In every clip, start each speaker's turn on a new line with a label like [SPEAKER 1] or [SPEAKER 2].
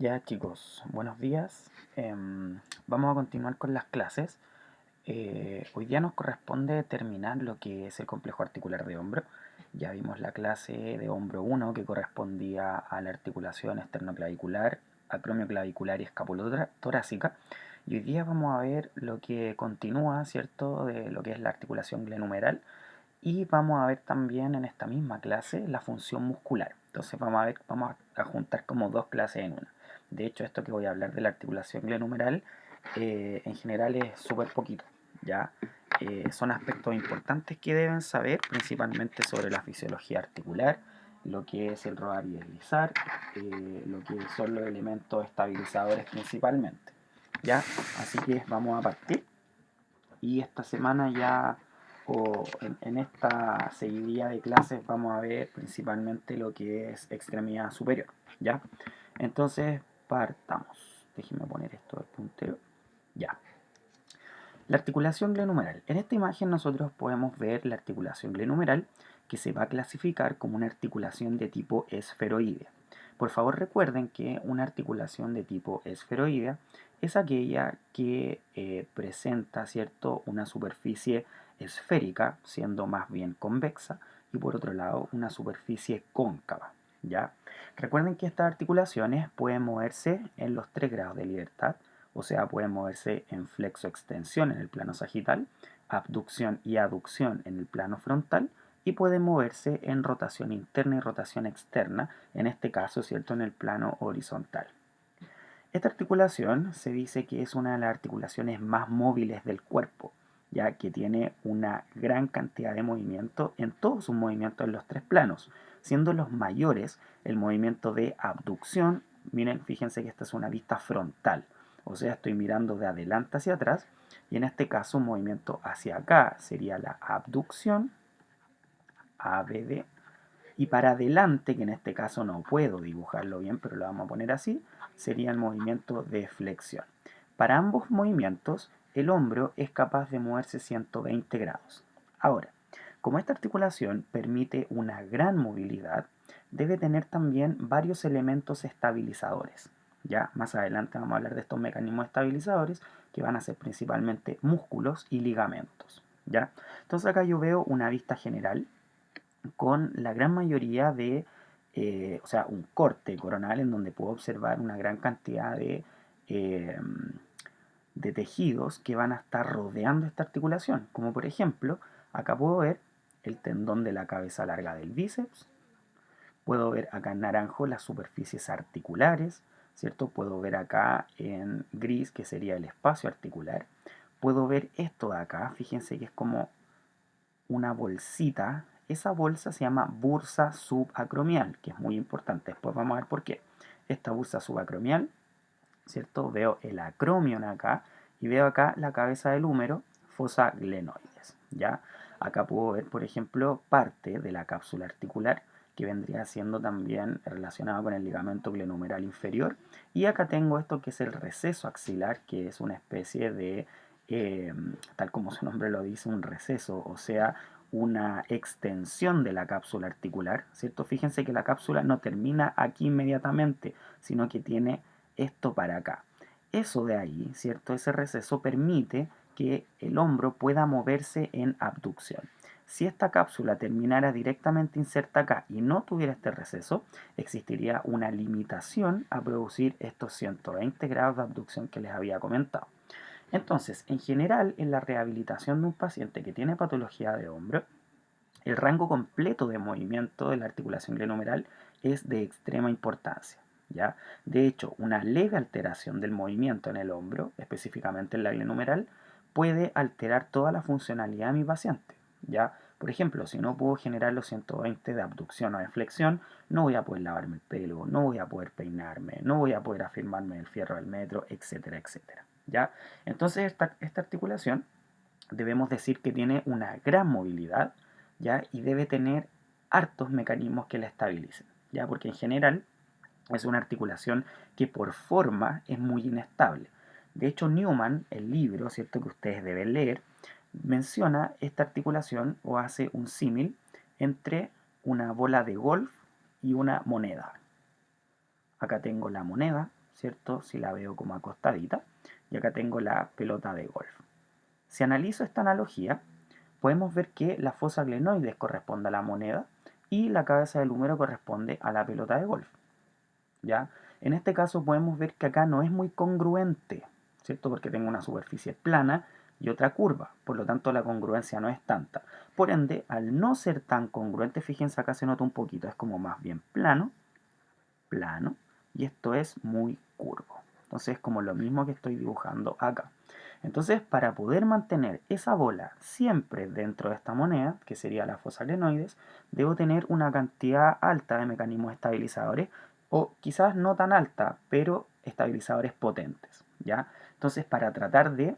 [SPEAKER 1] Ya chicos, buenos días. Vamos a continuar con las clases. Hoy día nos corresponde terminar lo que es el complejo articular de hombro. Ya vimos la clase de hombro 1 que correspondía a la articulación esternoclavicular, acromioclavicular y escapulotorácica. Y hoy día vamos a ver lo que continúa, ¿cierto?, de lo que es la articulación glenohumeral. Y vamos a ver también en esta misma clase la función muscular. Entonces vamos a juntar como dos clases en una. De hecho, esto que voy a hablar de la articulación glenohumeral en general es súper poquito, ¿ya? Son aspectos importantes que deben saber, principalmente sobre la fisiología articular, lo que es el rodar y deslizar, lo que son los elementos estabilizadores principalmente, ¿ya? Así que vamos a partir y esta semana ya, o en esta seguidilla de clases, vamos a ver principalmente lo que es extremidad superior, ¿ya? Entonces, partamos. Déjenme poner esto del puntero. Ya. La articulación glenohumeral. En esta imagen nosotros podemos ver la articulación glenohumeral que se va a clasificar como una articulación de tipo esferoidea. Por favor recuerden que una articulación de tipo esferoidea es aquella que presenta, ¿cierto?, una superficie esférica, siendo más bien convexa, y por otro lado una superficie cóncava, ¿ya? Recuerden que estas articulaciones pueden moverse en los 3 grados de libertad, o sea, pueden moverse en flexo-extensión en el plano sagital, abducción y aducción en el plano frontal, y pueden moverse en rotación interna y rotación externa, en este caso, ¿cierto?, en el plano horizontal. Esta articulación se dice que es una de las articulaciones más móviles del cuerpo, ya que tiene una gran cantidad de movimiento en todos sus movimientos en los 3 planos, siendo los mayores el movimiento de abducción. Miren, fíjense que esta es una vista frontal, o sea, estoy mirando de adelante hacia atrás, y en este caso un movimiento hacia acá sería la abducción, ABD, y para adelante, que en este caso no puedo dibujarlo bien, pero lo vamos a poner así, sería el movimiento de flexión. Para ambos movimientos, el hombro es capaz de moverse 120 grados. Ahora, como esta articulación permite una gran movilidad, debe tener también varios elementos estabilizadores. Ya más adelante vamos a hablar de estos mecanismos estabilizadores que van a ser principalmente músculos y ligamentos. ¿Ya? Entonces acá yo veo una vista general con la gran mayoría de, o sea, un corte coronal en donde puedo observar una gran cantidad eh, de tejidos que van a estar rodeando esta articulación. Como por ejemplo, acá puedo ver el tendón de la cabeza larga del bíceps, puedo ver acá en naranjo las superficies articulares, ¿cierto? Puedo ver acá en gris, que sería el espacio articular. Puedo ver esto de acá, fíjense que es como una bolsita. Esa bolsa se llama bursa subacromial, que es muy importante. Después vamos a ver por qué. Esta bursa subacromial, ¿cierto? Veo el acromion acá y veo acá la cabeza del húmero, fosa glenoides, ¿ya? Acá puedo ver, por ejemplo, parte de la cápsula articular, que vendría siendo también relacionado con el ligamento glenohumeral inferior. Y acá tengo esto que es el receso axilar, que es una especie de, tal como su nombre lo dice, un receso, o sea, una extensión de la cápsula articular, ¿cierto? Fíjense que la cápsula no termina aquí inmediatamente, sino que tiene esto para acá. Eso de ahí, ¿cierto? Ese receso permite que el hombro pueda moverse en abducción. Si esta cápsula terminara directamente inserta acá y no tuviera este receso, existiría una limitación a producir estos 120 grados de abducción que les había comentado. Entonces, en general, en la rehabilitación de un paciente que tiene patología de hombro, el rango completo de movimiento de la articulación glenohumeral es de extrema importancia, ¿ya? De hecho, una leve alteración del movimiento en el hombro, específicamente en la glenohumeral, puede alterar toda la funcionalidad de mi paciente, ¿ya? Por ejemplo, si no puedo generar los 120 de abducción o de flexión, no voy a poder lavarme el pelo, no voy a poder peinarme, no voy a poder afirmarme el fierro del metro, etcétera, etcétera, ¿ya? Entonces, esta articulación debemos decir que tiene una gran movilidad, ¿ya? Y debe tener hartos mecanismos que la estabilicen, ¿ya? Porque en general es una articulación que por forma es muy inestable. De hecho, Newman, el libro, ¿cierto?, que ustedes deben leer, menciona esta articulación o hace un símil entre una bola de golf y una moneda. Acá tengo la moneda, ¿cierto? Si la veo como acostadita, y acá tengo la pelota de golf. Si analizo esta analogía, podemos ver que la fosa glenoides corresponde a la moneda y la cabeza del húmero corresponde a la pelota de golf, ¿ya? En este caso podemos ver que acá no es muy congruente, ¿cierto? Porque tengo una superficie plana y otra curva, por lo tanto la congruencia no es tanta. Por ende, al no ser tan congruente, fíjense acá se nota un poquito, es como más bien plano, plano, y esto es muy curvo. Entonces es como lo mismo que estoy dibujando acá. Entonces, para poder mantener esa bola siempre dentro de esta moneda, que sería la fosa glenoides, debo tener una cantidad alta de mecanismos estabilizadores, o quizás no tan alta, pero estabilizadores potentes, ¿ya? Entonces, para tratar de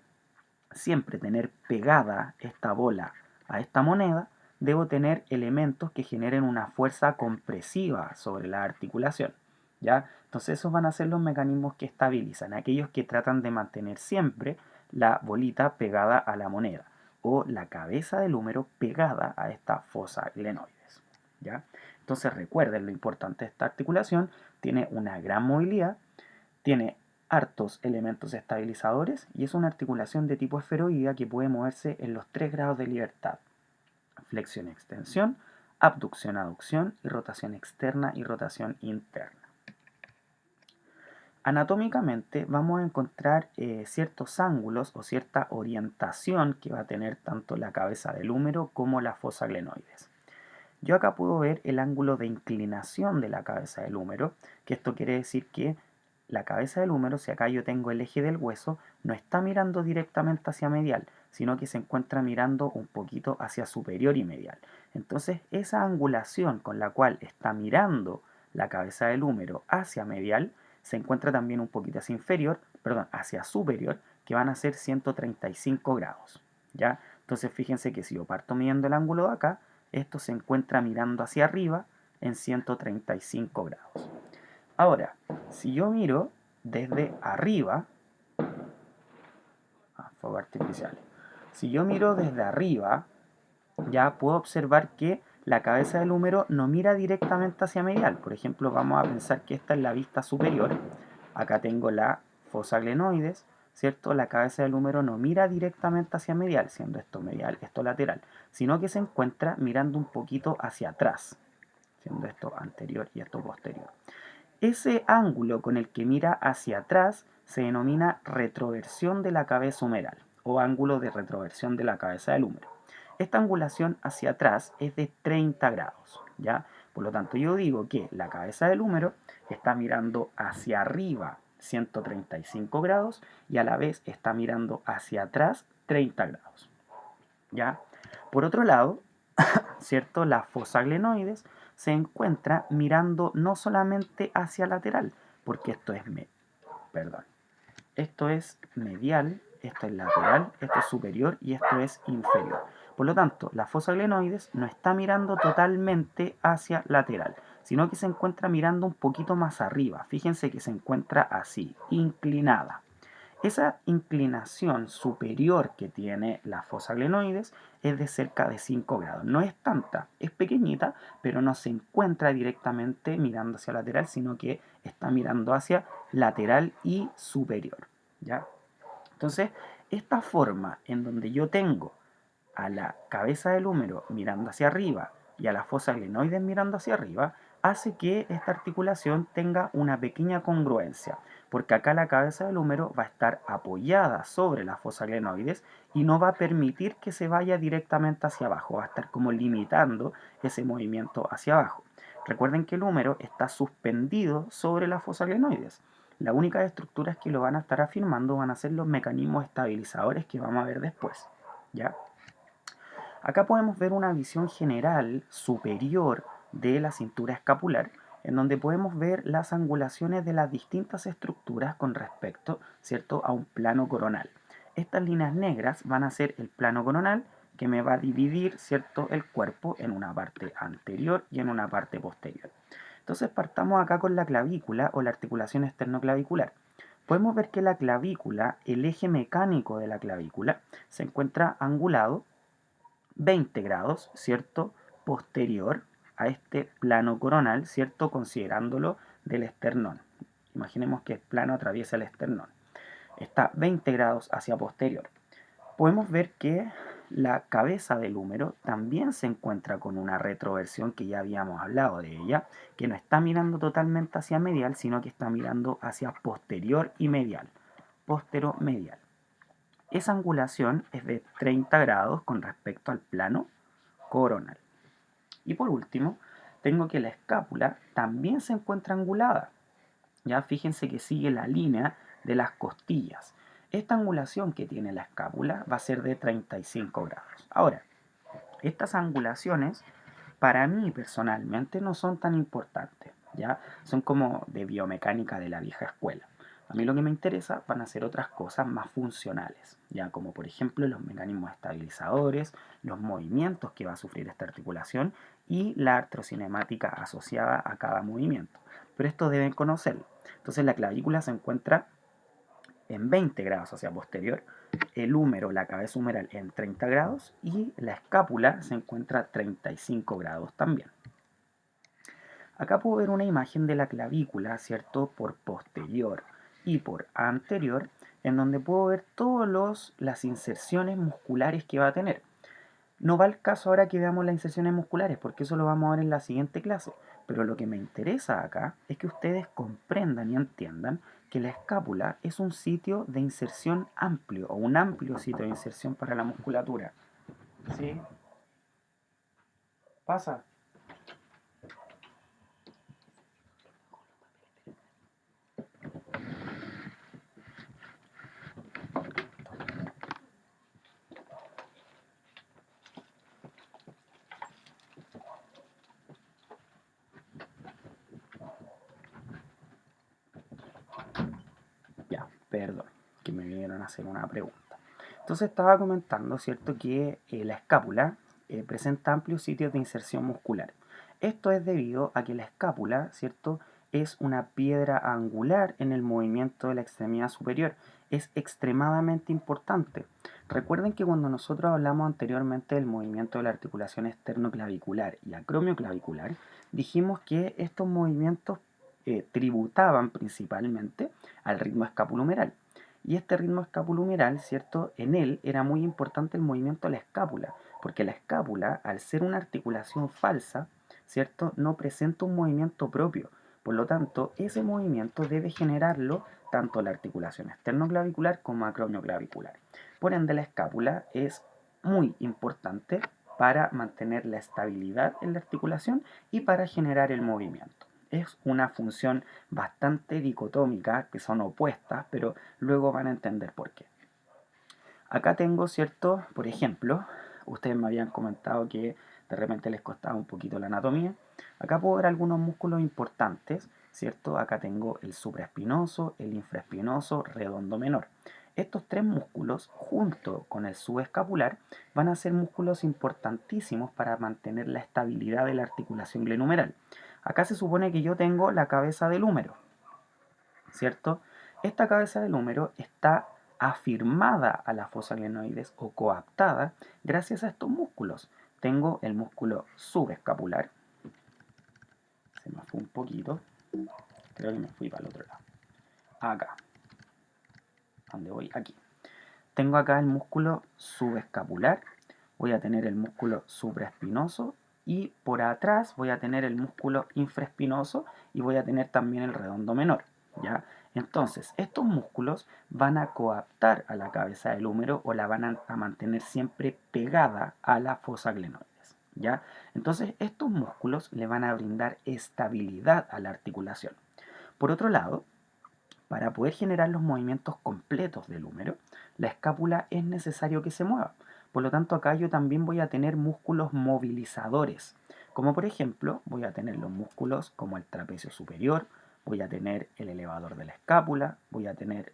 [SPEAKER 1] siempre tener pegada esta bola a esta moneda, debo tener elementos que generen una fuerza compresiva sobre la articulación, ¿ya? Entonces esos van a ser los mecanismos que estabilizan, aquellos que tratan de mantener siempre la bolita pegada a la moneda o la cabeza del húmero pegada a esta fosa glenoides, ¿ya? Entonces recuerden lo importante de esta articulación, tiene una gran movilidad, tiene hartos elementos estabilizadores y es una articulación de tipo esferoidea que puede moverse en los 3 grados de libertad: flexión-extensión, abducción-aducción y rotación externa y rotación interna. Anatómicamente vamos a encontrar ciertos ángulos o cierta orientación que va a tener tanto la cabeza del húmero como la fosa glenoides. Yo acá puedo ver el ángulo de inclinación de la cabeza del húmero, que esto quiere decir que la cabeza del húmero, si acá yo tengo el eje del hueso, no está mirando directamente hacia medial, sino que se encuentra mirando un poquito hacia superior y medial. Entonces, esa angulación con la cual está mirando la cabeza del húmero hacia medial, se encuentra también un poquito hacia inferior, perdón, hacia superior, que van a ser 135 grados, ¿ya? Entonces, fíjense que si yo parto midiendo el ángulo de acá, esto se encuentra mirando hacia arriba en 135 grados. Ahora, si yo miro desde arriba, fuego artificial, si yo miro desde arriba, ya puedo observar que la cabeza del húmero no mira directamente hacia medial. Por ejemplo, vamos a pensar que esta es la vista superior. Acá tengo la fosa glenoides, ¿cierto? La cabeza del húmero no mira directamente hacia medial, siendo esto medial, esto lateral, sino que se encuentra mirando un poquito hacia atrás, siendo esto anterior y esto posterior. Ese ángulo con el que mira hacia atrás se denomina retroversión de la cabeza humeral o ángulo de retroversión de la cabeza del húmero. Esta angulación hacia atrás es de 30 grados, ¿ya? Por lo tanto, yo digo que la cabeza del húmero está mirando hacia arriba 135 grados y a la vez está mirando hacia atrás 30 grados, ¿ya? Por otro lado, ¿cierto? La fosa glenoides se encuentra mirando no solamente hacia lateral, porque perdón, esto es medial, esto es lateral, esto es superior y esto es inferior. Por lo tanto, la fosa glenoides no está mirando totalmente hacia lateral, sino que se encuentra mirando un poquito más arriba. Fíjense que se encuentra así, inclinada. Esa inclinación superior que tiene la fosa glenoides es de cerca de 5 grados. No es tanta, es pequeñita, pero no se encuentra directamente mirando hacia lateral, sino que está mirando hacia lateral y superior, ¿ya? Entonces, esta forma en donde yo tengo a la cabeza del húmero mirando hacia arriba y a la fosa glenoides mirando hacia arriba, hace que esta articulación tenga una pequeña congruencia, porque acá la cabeza del húmero va a estar apoyada sobre la fosa glenoides y no va a permitir que se vaya directamente hacia abajo, va a estar como limitando ese movimiento hacia abajo. Recuerden que el húmero está suspendido sobre la fosa glenoides. Las únicas estructuras que lo van a estar afirmando van a ser los mecanismos estabilizadores que vamos a ver después, ¿ya? Acá podemos ver una visión general superior de la cintura escapular, en donde podemos ver las angulaciones de las distintas estructuras con respecto, ¿cierto?, a un plano coronal. Estas líneas negras van a ser el plano coronal que me va a dividir, ¿cierto?, el cuerpo en una parte anterior y en una parte posterior. Entonces partamos acá con la clavícula o la articulación esternoclavicular. Podemos ver que la clavícula, el eje mecánico de la clavícula, se encuentra angulado 20 grados, ¿cierto?, posterior a este plano coronal, ¿cierto?, considerándolo del esternón. Imaginemos que el plano atraviesa el esternón. Está 20 grados hacia posterior. Podemos ver que la cabeza del húmero también se encuentra con una retroversión que ya habíamos hablado de ella, que no está mirando totalmente hacia medial, sino que está mirando hacia posterior y medial. Posteromedial. Esa angulación es de 30 grados con respecto al plano coronal. Y por último, tengo que la escápula también se encuentra angulada. Ya fíjense que sigue la línea de las costillas. Esta angulación que tiene la escápula va a ser de 35 grados. Ahora, estas angulaciones para mí personalmente no son tan importantes, ¿ya? Son como de biomecánica de la vieja escuela. A mí lo que me interesa van a ser otras cosas más funcionales, ya como por ejemplo los mecanismos estabilizadores, los movimientos que va a sufrir esta articulación y la artrocinemática asociada a cada movimiento. Pero esto deben conocerlo. Entonces la clavícula se encuentra en 20 grados hacia posterior, el húmero, la cabeza humeral en 30 grados y la escápula se encuentra a 35 grados también. Acá puedo ver una imagen de la clavícula, ¿cierto? Por posterior y por anterior, en donde puedo ver todas las inserciones musculares que va a tener. No va el caso ahora que veamos las inserciones musculares, porque eso lo vamos a ver en la siguiente clase. Pero lo que me interesa acá es que ustedes comprendan y entiendan que la escápula es un sitio de inserción amplio, o un amplio sitio de inserción para la musculatura. ¿Sí? Pasa. Ya, perdón, que me vinieron a hacer una pregunta. Entonces estaba comentando, ¿cierto?, que la escápula presenta amplios sitios de inserción muscular. Esto es debido a que la escápula, ¿cierto?, es una piedra angular en el movimiento de la extremidad superior. Es extremadamente importante. Recuerden que cuando nosotros hablamos anteriormente del movimiento de la articulación esternoclavicular y acromioclavicular, dijimos que estos movimientos tributaban principalmente al ritmo escapulohumeral. Y este ritmo escapulohumeral, ¿cierto? En él era muy importante el movimiento de la escápula, porque la escápula, al ser una articulación falsa, ¿cierto? No presenta un movimiento propio. Por lo tanto, ese movimiento debe generarlo tanto la articulación esternoclavicular como acromioclavicular. Por ende, la escápula es muy importante para mantener la estabilidad en la articulación y para generar el movimiento. Es una función bastante dicotómica, que son opuestas, pero luego van a entender por qué. Acá tengo, ¿cierto? Por ejemplo, ustedes me habían comentado que de repente les costaba un poquito la anatomía. Acá puedo ver algunos músculos importantes, ¿cierto? Acá tengo el supraespinoso, el infraespinoso, redondo menor. Estos tres músculos, junto con el subescapular, van a ser músculos importantísimos para mantener la estabilidad de la articulación glenumeral. Acá se supone que yo tengo la cabeza del húmero, ¿cierto? Esta cabeza del húmero está afirmada a la fosa glenoides o coaptada gracias a estos músculos. Tengo el músculo subescapular, se me fue un poquito, creo que me fui para el otro lado. Acá, ¿dónde voy? Aquí. Tengo acá el músculo subescapular, voy a tener el músculo supraespinoso y por atrás voy a tener el músculo infraespinoso y voy a tener también el redondo menor, ¿ya? Entonces, estos músculos van a coaptar a la cabeza del húmero o la van a mantener siempre pegada a la fosa glenoides, ¿ya? Entonces, estos músculos le van a brindar estabilidad a la articulación. Por otro lado, para poder generar los movimientos completos del húmero, la escápula es necesario que se mueva. Por lo tanto, acá yo también voy a tener músculos movilizadores. Como por ejemplo, voy a tener los músculos como el trapecio superior, voy a tener el elevador de la escápula, voy a tener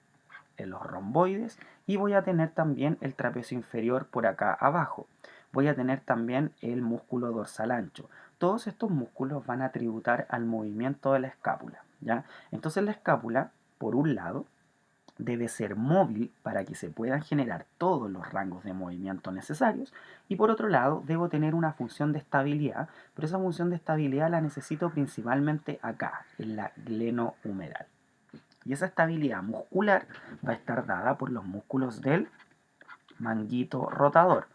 [SPEAKER 1] los romboides y voy a tener también el trapecio inferior por acá abajo. Voy a tener también el músculo dorsal ancho. Todos estos músculos van a tributar al movimiento de la escápula, ¿ya? Entonces la escápula, por un lado, debe ser móvil para que se puedan generar todos los rangos de movimiento necesarios y por otro lado debo tener una función de estabilidad, pero esa función de estabilidad la necesito principalmente acá, en la glenohumeral. Y esa estabilidad muscular va a estar dada por los músculos del manguito rotador.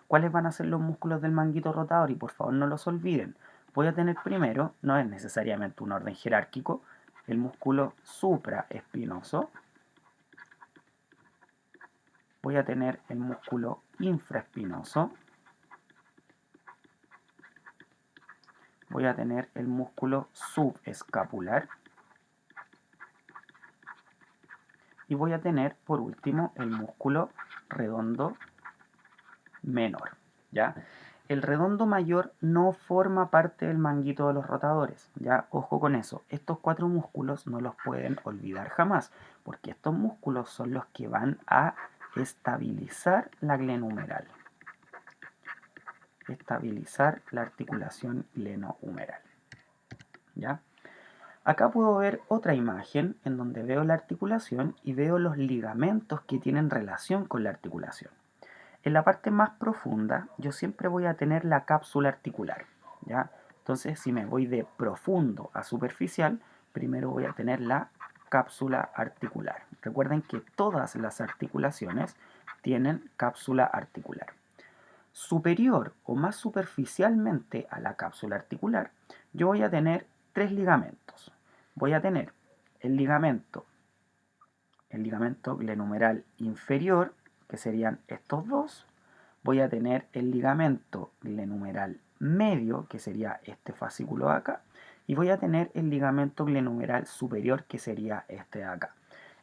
[SPEAKER 1] ¿Cuáles van a ser los músculos del manguito rotador? Y por favor no los olviden. Voy a tener primero, no es necesariamente un orden jerárquico, el músculo supraespinoso. Voy a tener el músculo infraespinoso. Voy a tener el músculo subescapular. Y voy a tener, por último, el músculo redondo menor, ¿ya? El redondo mayor no forma parte del manguito de los rotadores, ¿ya? Ojo con eso. Estos 4 músculos no los pueden olvidar jamás, porque estos músculos son los que van a estabilizar la glenohumeral. Estabilizar la articulación glenohumeral, ¿ya? Acá puedo ver otra imagen en donde veo la articulación y veo los ligamentos que tienen relación con la articulación. En la parte más profunda yo siempre voy a tener la cápsula articular, ¿ya? Entonces si me voy de profundo a superficial, primero voy a tener la cápsula articular. Recuerden que todas las articulaciones tienen cápsula articular. Superior o más superficialmente a la cápsula articular, yo voy a tener 3 ligamentos. Voy a tener el ligamento glenohumeral inferior, que serían estos dos. Voy a tener el ligamento glenohumeral medio, que sería este fascículo de acá. Y voy a tener el ligamento glenohumeral superior, que sería este de acá.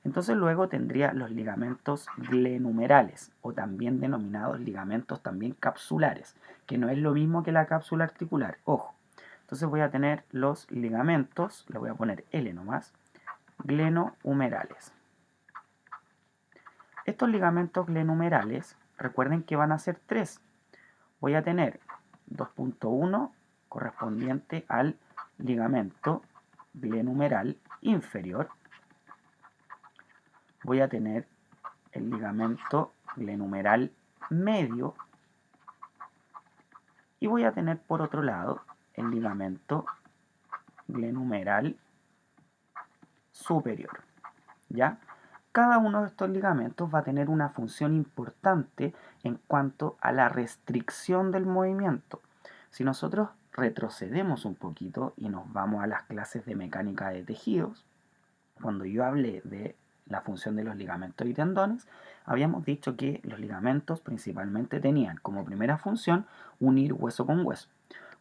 [SPEAKER 1] Entonces luego tendría los ligamentos glenumerales, o también denominados ligamentos también capsulares, que no es lo mismo que la cápsula articular, ojo. Entonces voy a tener los ligamentos, le voy a poner L nomás, glenohumerales. Estos ligamentos glenumerales, recuerden que van a ser 3. Voy a tener 2.1 correspondiente al ligamento glenumeral inferior. Voy a tener el ligamento glenumeral medio y voy a tener por otro lado el ligamento glenumeral superior, ¿ya? Cada uno de estos ligamentos va a tener una función importante en cuanto a la restricción del movimiento. Si nosotros retrocedemos un poquito y nos vamos a las clases de mecánica de tejidos, cuando yo hablé de la función de los ligamentos y tendones, habíamos dicho que los ligamentos principalmente tenían como primera función unir hueso con hueso.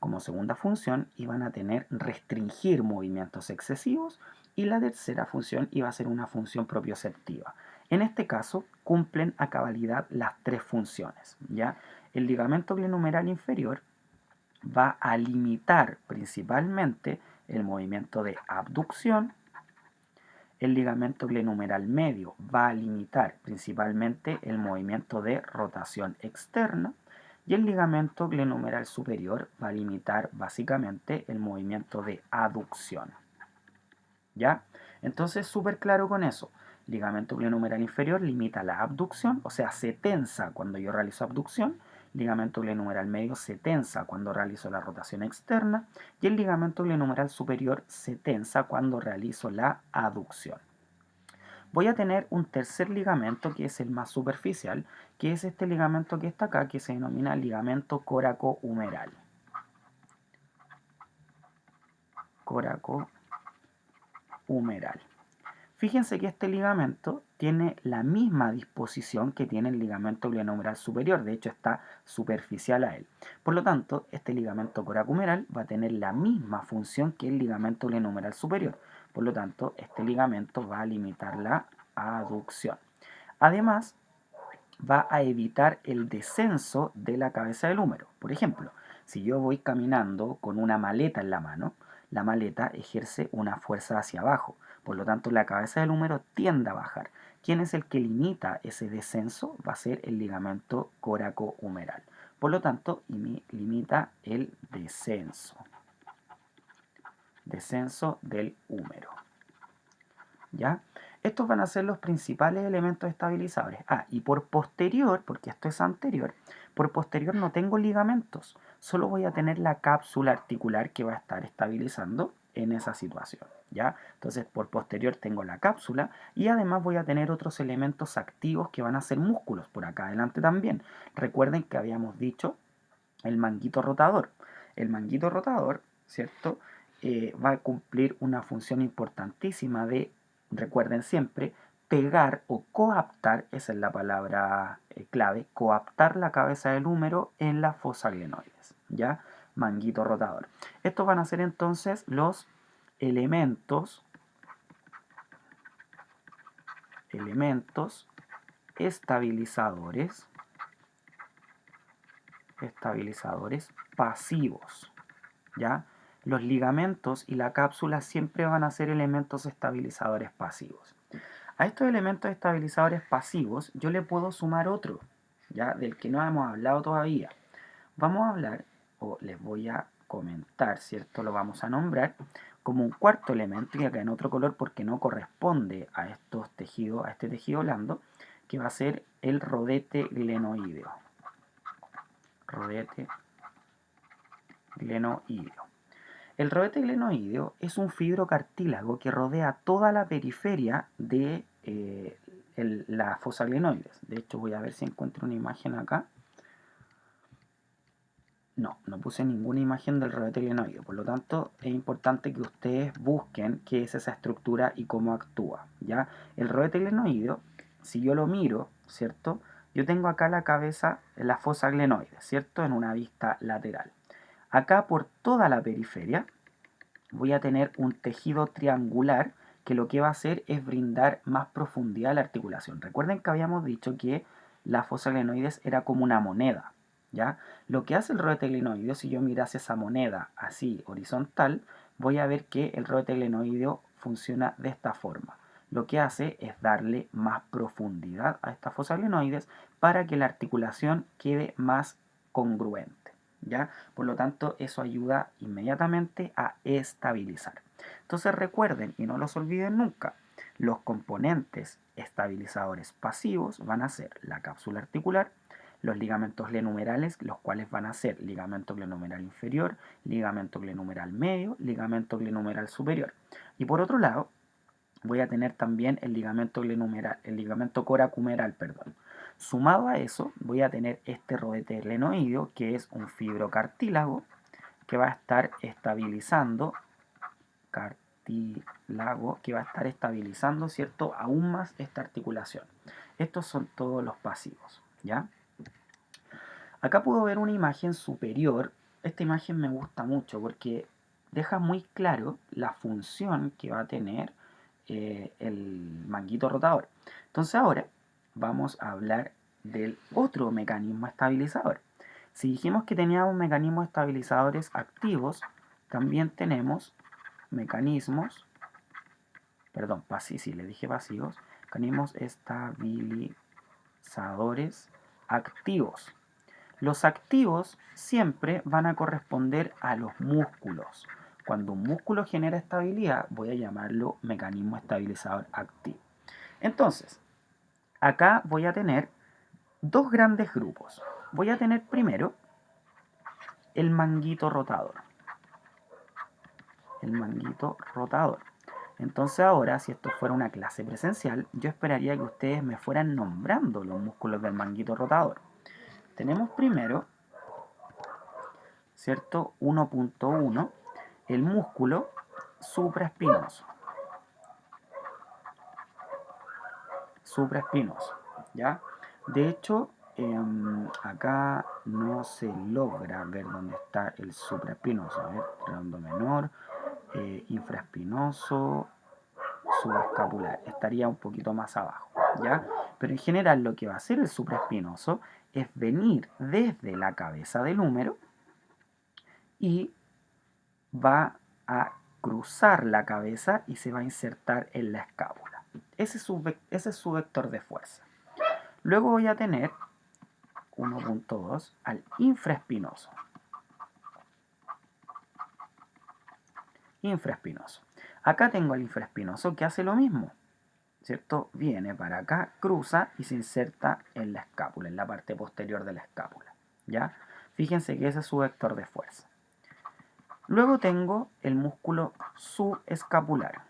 [SPEAKER 1] Como segunda función iban a tener restringir movimientos excesivos y la tercera función iba a ser una función propioceptiva. En este caso cumplen a cabalidad las 3 funciones, ¿ya? El ligamento glenohumeral inferior va a limitar principalmente el movimiento de abducción. El ligamento glenohumeral medio va a limitar principalmente el movimiento de rotación externa y el ligamento glenohumeral superior va a limitar básicamente el movimiento de aducción. ¿Ya? Entonces, súper claro con eso. Ligamento glenohumeral inferior limita la abducción, o sea, se tensa cuando yo realizo abducción. Ligamento glenohumeral medio se tensa cuando realizo la rotación externa. Y el ligamento glenohumeral superior se tensa cuando realizo la aducción. Voy a tener un tercer ligamento que es el más superficial, que es este ligamento que está acá, que se denomina ligamento coracohumeral. Coracohumeral. Fíjense que este ligamento tiene la misma disposición que tiene el ligamento glenohumeral superior, de hecho está superficial a él. Por lo tanto, este ligamento coracohumeral va a tener la misma función que el ligamento glenohumeral superior. Por lo tanto, este ligamento va a limitar la aducción. Además, va a evitar el descenso de la cabeza del húmero. Por ejemplo, si yo voy caminando con una maleta en la mano, la maleta ejerce una fuerza hacia abajo. Por lo tanto, la cabeza del húmero tiende a bajar. ¿Quién es el que limita ese descenso? Va a ser el ligamento coracohumeral. Por lo tanto, limita el descenso. Descenso del húmero. ¿Ya? Estos van a ser los principales elementos estabilizadores. Y por posterior, porque esto es anterior, por posterior no tengo ligamentos, solo voy a tener la cápsula articular que va a estar estabilizando en esa situación. ¿ya? Entonces por posterior tengo la cápsula y además voy a tener otros elementos activos que van a ser músculos por acá adelante también. Recuerden que habíamos dicho el manguito rotador. El manguito rotador, ¿cierto? Va a cumplir una función importantísima de, recuerden siempre, pegar o coaptar, esa es la palabra clave, coaptar la cabeza del húmero en las fosas glenoides, ¿ya? Manguito rotador. Estos van a ser entonces los elementos estabilizadores pasivos, ¿ya? Los ligamentos y la cápsula siempre van a ser elementos estabilizadores pasivos. A estos elementos estabilizadores pasivos yo le puedo sumar otro, ¿ya? Del que no hemos hablado todavía. Vamos a hablar, o les voy a comentar, ¿cierto? Lo vamos a nombrar como un cuarto elemento, y acá en otro color porque no corresponde a estos tejidos, a este tejido blando, que va a ser el rodete glenoideo. Rodete glenoideo. El rodete glenoideo es un fibrocartílago que rodea toda la periferia de la fosa glenoides. De hecho, voy a ver si encuentro una imagen acá. No puse ninguna imagen del rodete glenoideo. Por lo tanto, es importante que ustedes busquen qué es esa estructura y cómo actúa, ¿ya? El rodete glenoideo, si yo lo miro, ¿cierto? Yo tengo acá la cabeza, la fosa glenoides, ¿cierto? En una vista lateral. Acá por toda la periferia voy a tener un tejido triangular que lo que va a hacer es brindar más profundidad a la articulación. Recuerden que habíamos dicho que la fosa glenoides era como una moneda, ¿ya? Lo que hace el rodete glenoideo, si yo mirase esa moneda así horizontal, voy a ver que el rodete glenoideo funciona de esta forma. Lo que hace es darle más profundidad a esta fosa glenoides para que la articulación quede más congruente, ¿ya? Por lo tanto, eso ayuda inmediatamente a estabilizar. Entonces recuerden, y no los olviden nunca, los componentes estabilizadores pasivos van a ser la cápsula articular, los ligamentos glenumerales, los cuales van a ser ligamento glenumeral inferior, ligamento glenumeral medio, ligamento glenumeral superior. Y por otro lado, voy a tener también el ligamento glenumeral, el ligamento coracumeral, perdón. Sumado a eso, voy a tener este rodete glenoideo, que es un fibrocartílago que va a estar estabilizando, ¿cierto? Aún más esta articulación. Estos son todos los pasivos, ¿ya? Acá puedo ver una imagen superior. Esta imagen me gusta mucho porque deja muy claro la función que va a tener el manguito rotador. Entonces ahora vamos a hablar del otro mecanismo estabilizador. Si dijimos que teníamos mecanismos estabilizadores activos, también tenemos mecanismos, perdón, sí, le dije pasivos, mecanismos estabilizadores activos. Los activos siempre van a corresponder a los músculos. Cuando un músculo genera estabilidad, voy a llamarlo mecanismo estabilizador activo. Entonces, acá voy a tener dos grandes grupos. Voy a tener primero el manguito rotador. El manguito rotador. Entonces ahora, si esto fuera una clase presencial, yo esperaría que ustedes me fueran nombrando los músculos del manguito rotador. Tenemos primero, ¿cierto? 1.1, el músculo supraespinoso. Supraespinoso, ¿ya? De hecho, acá no se logra ver dónde está el supraespinoso. A ver, redondo menor, infraespinoso, subescapular. Estaría un poquito más abajo, ¿ya? Pero en general lo que va a hacer el supraespinoso es venir desde la cabeza del húmero y va a cruzar la cabeza y se va a insertar en la escápula. Ese es su vector de fuerza. Luego voy a tener 1.2 al infraespinoso. Infraespinoso. Acá tengo al infraespinoso que hace lo mismo, ¿cierto? Viene para acá, cruza y se inserta en la escápula, en la parte posterior de la escápula, ¿ya? Fíjense que ese es su vector de fuerza. Luego tengo el músculo subescapular,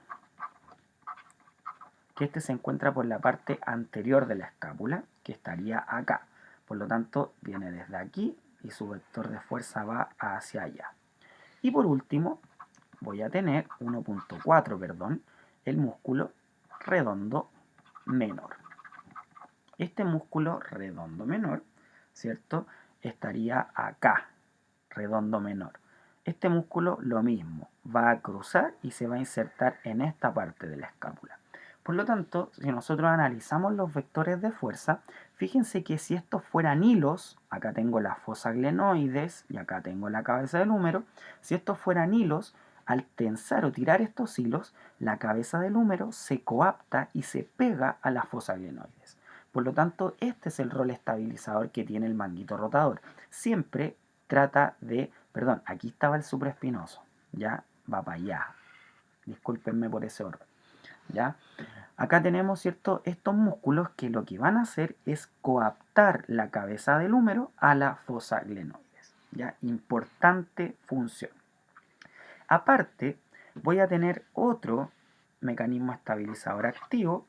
[SPEAKER 1] que este se encuentra por la parte anterior de la escápula, que estaría acá. Por lo tanto, viene desde aquí y su vector de fuerza va hacia allá. Y por último, voy a tener 1.4, perdón, el músculo redondo menor. Este músculo redondo menor, ¿cierto? Estaría acá, redondo menor. Este músculo lo mismo, va a cruzar y se va a insertar en esta parte de la escápula. Por lo tanto, si nosotros analizamos los vectores de fuerza, fíjense que si estos fueran hilos, acá tengo la fosa glenoides y acá tengo la cabeza del húmero, si estos fueran hilos, al tensar o tirar estos hilos, la cabeza del húmero se coapta y se pega a la fosa glenoides. Por lo tanto, este es el rol estabilizador que tiene el manguito rotador. Siempre trata de, perdón, aquí estaba el supraespinoso, ya va para allá. Discúlpenme por ese orden, ¿ya? Acá tenemos, ¿cierto?, estos músculos que lo que van a hacer es coaptar la cabeza del húmero a la fosa glenoides, ¿ya? Importante función. Aparte, voy a tener otro mecanismo estabilizador activo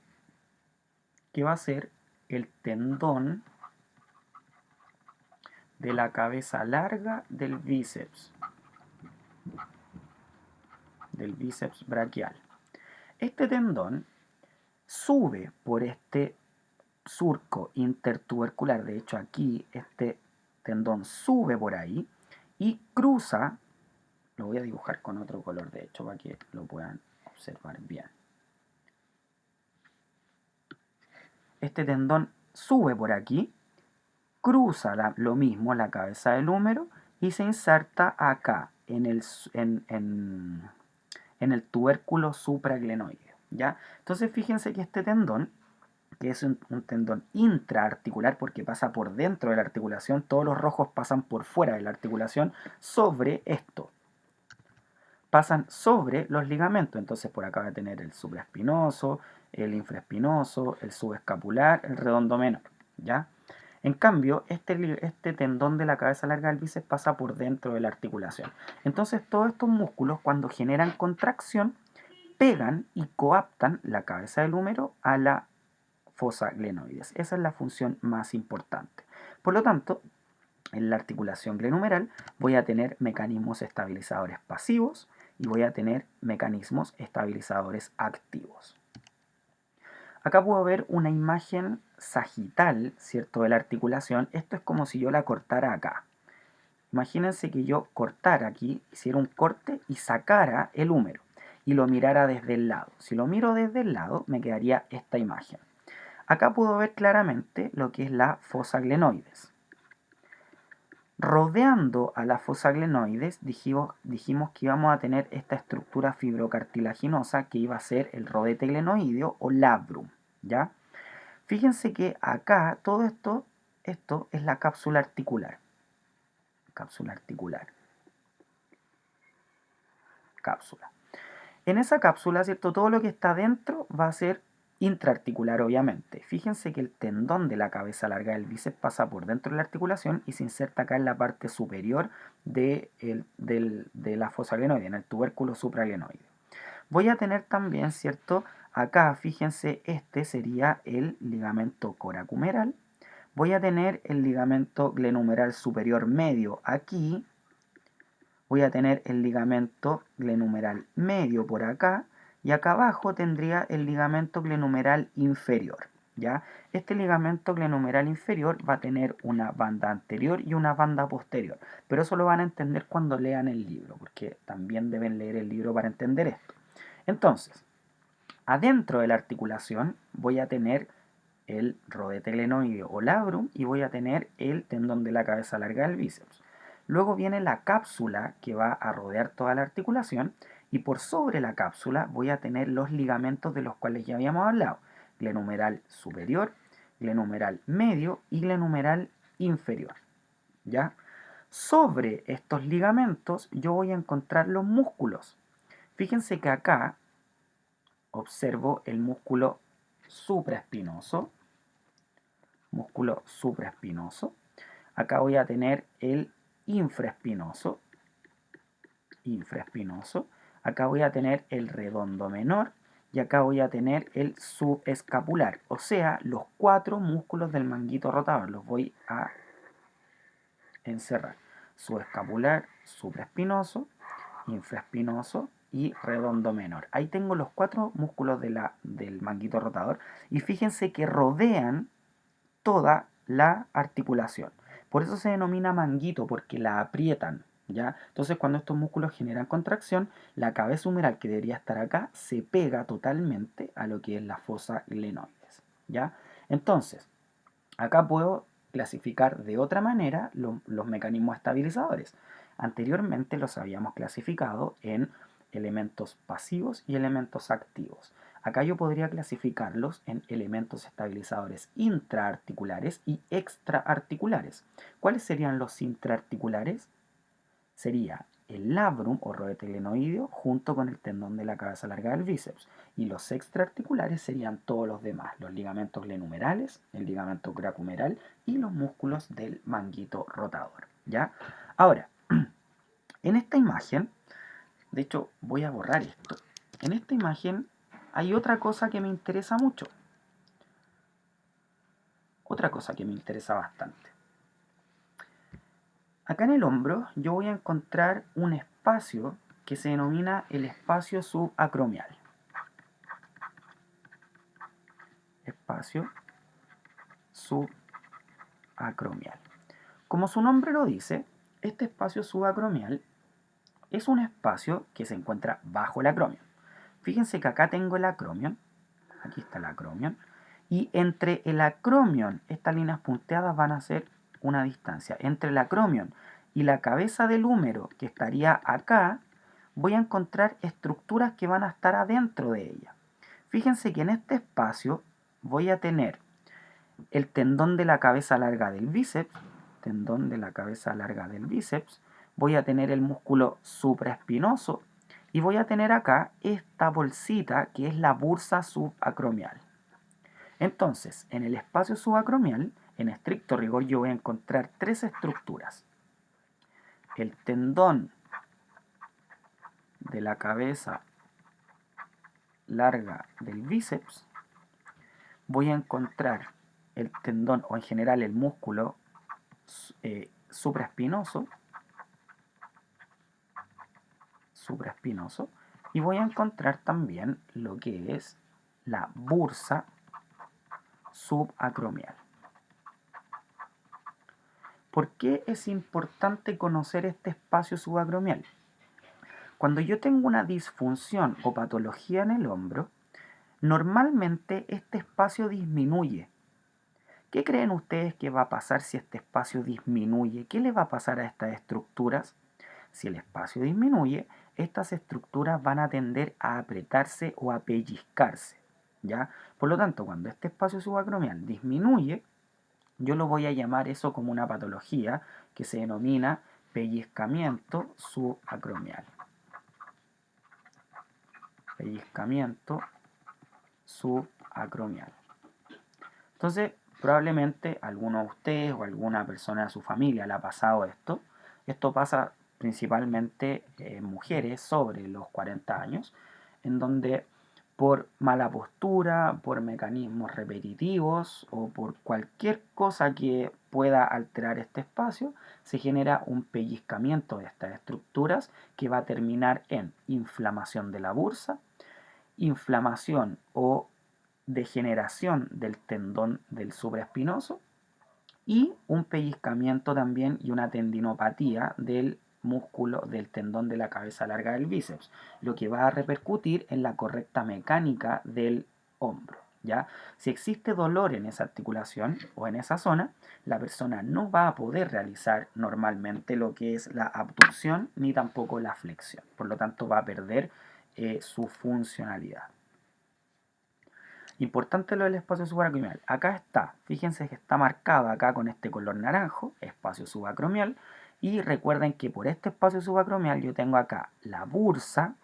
[SPEAKER 1] que va a ser el tendón de la cabeza larga del bíceps braquial. Este tendón sube por este surco intertubercular, de hecho aquí este tendón sube por ahí y cruza, lo voy a dibujar con otro color de hecho para que lo puedan observar bien. Este tendón sube por aquí, cruza lo mismo la cabeza del húmero y se inserta acá en el tubérculo supraglenoideo, ¿ya? Entonces fíjense que este tendón, que es un tendón intraarticular porque pasa por dentro de la articulación, todos los rojos pasan por fuera de la articulación, sobre esto, pasan sobre los ligamentos, entonces por acá va a tener el supraespinoso, el infraespinoso, el subescapular, el redondo menor, ¿ya? En cambio, este tendón de la cabeza larga del bíceps pasa por dentro de la articulación. Entonces todos estos músculos cuando generan contracción pegan y coaptan la cabeza del húmero a la fosa glenoides. Esa es la función más importante. Por lo tanto, en la articulación glenumeral voy a tener mecanismos estabilizadores pasivos y voy a tener mecanismos estabilizadores activos. Acá puedo ver una imagen sagital, ¿cierto?, de la articulación. Esto es como si yo la cortara acá. Imagínense que yo cortara aquí, hiciera un corte y sacara el húmero y lo mirara desde el lado. Si lo miro desde el lado, me quedaría esta imagen. Acá puedo ver claramente lo que es la fosa glenoides. Rodeando a la fosa glenoides dijimos que íbamos a tener esta estructura fibrocartilaginosa que iba a ser el rodete glenoideo o labrum, ¿ya? Fíjense que acá todo esto es la cápsula articular. Cápsula articular. Cápsula. En esa cápsula, ¿cierto?, todo lo que está dentro va a ser intraarticular, obviamente. Fíjense que el tendón de la cabeza larga del bíceps pasa por dentro de la articulación y se inserta acá en la parte superior de la fosa glenoidea, en el tubérculo supraglenoideo. Voy a tener también, ¿cierto?, acá, fíjense, este sería el ligamento coracumeral. Voy a tener el ligamento glenumeral superior medio aquí. Voy a tener el ligamento glenumeral medio por acá y acá abajo tendría el ligamento glenumeral inferior, ¿ya? Este ligamento glenumeral inferior va a tener una banda anterior y una banda posterior, pero eso lo van a entender cuando lean el libro, porque también deben leer el libro para entender esto. Entonces, adentro de la articulación voy a tener el rodete glenoideo o labrum y voy a tener el tendón de la cabeza larga del bíceps. Luego viene la cápsula que va a rodear toda la articulación y por sobre la cápsula voy a tener los ligamentos de los cuales ya habíamos hablado. Glenumeral superior, glenumeral medio y glenumeral inferior, ¿ya? Sobre estos ligamentos yo voy a encontrar los músculos. Fíjense que acá observo el músculo supraespinoso, Acá voy a tener el infraespinoso infraespinoso, acá voy a tener el redondo menor y acá voy a tener el subescapular, o sea, los 4 músculos del manguito rotador, los voy a encerrar. Subescapular, supraespinoso, infraespinoso y redondo menor. Ahí tengo los 4 músculos del manguito rotador y fíjense que rodean toda la articulación. Por eso se denomina manguito, porque la aprietan, ¿ya? Entonces, cuando estos músculos generan contracción, la cabeza humeral que debería estar acá se pega totalmente a lo que es la fosa glenoides, ¿ya? Entonces, acá puedo clasificar de otra manera los mecanismos estabilizadores. Anteriormente los habíamos clasificado en elementos pasivos y elementos activos. Acá yo podría clasificarlos en elementos estabilizadores intraarticulares y extraarticulares. ¿Cuáles serían los intraarticulares? Sería el labrum o rodete glenoideo junto con el tendón de la cabeza larga del bíceps. Y los extraarticulares serían todos los demás, los ligamentos glenumerales, el ligamento coracohumeral y los músculos del manguito rotador, ¿ya? Ahora, en esta imagen, de hecho voy a borrar esto, en esta imagen hay otra cosa que me interesa mucho, otra cosa que me interesa bastante. Acá en el hombro yo voy a encontrar un espacio que se denomina el espacio subacromial. Espacio subacromial. Como su nombre lo dice, este espacio subacromial es un espacio que se encuentra bajo el acromion. Fíjense que acá tengo el acromion, aquí está el acromion, y entre el acromion, estas líneas punteadas van a ser una distancia. Entre el acromion y la cabeza del húmero, que estaría acá, voy a encontrar estructuras que van a estar adentro de ella. Fíjense que en este espacio voy a tener el tendón de la cabeza larga del bíceps, tendón de la cabeza larga del bíceps, voy a tener el músculo supraespinoso y voy a tener acá esta bolsita que es la bursa subacromial. Entonces, en el espacio subacromial, en estricto rigor, yo voy a encontrar 3 estructuras. El tendón de la cabeza larga del bíceps, voy a encontrar el tendón o en general el músculo supraespinoso, y voy a encontrar también lo que es la bursa subacromial. ¿Por qué es importante conocer este espacio subacromial? Cuando yo tengo una disfunción o patología en el hombro, normalmente este espacio disminuye. ¿Qué creen ustedes que va a pasar si este espacio disminuye? ¿Qué le va a pasar a estas estructuras? Si el espacio disminuye, estas estructuras van a tender a apretarse o a pellizcarse, ¿ya? Por lo tanto, cuando este espacio subacromial disminuye, yo lo voy a llamar eso como una patología que se denomina pellizcamiento subacromial. Pellizcamiento subacromial. Entonces, probablemente alguno de ustedes o alguna persona de su familia le ha pasado esto. Esto pasa principalmente en mujeres sobre los 40 años, en donde por mala postura, por mecanismos repetitivos o por cualquier cosa que pueda alterar este espacio, se genera un pellizcamiento de estas estructuras que va a terminar en inflamación de la bursa, inflamación o degeneración del tendón del supraespinoso y un pellizcamiento también y una tendinopatía del músculo del tendón de la cabeza larga del bíceps, lo que va a repercutir en la correcta mecánica del hombro, ¿ya? Si existe dolor en esa articulación o en esa zona, la persona no va a poder realizar normalmente lo que es la abducción ni tampoco la flexión, por lo tanto va a perder su funcionalidad. Importante lo del espacio subacromial. Acá está, fíjense que está marcado acá con este color naranjo, espacio subacromial, y recuerden que por este espacio subacromial yo tengo acá la bursa,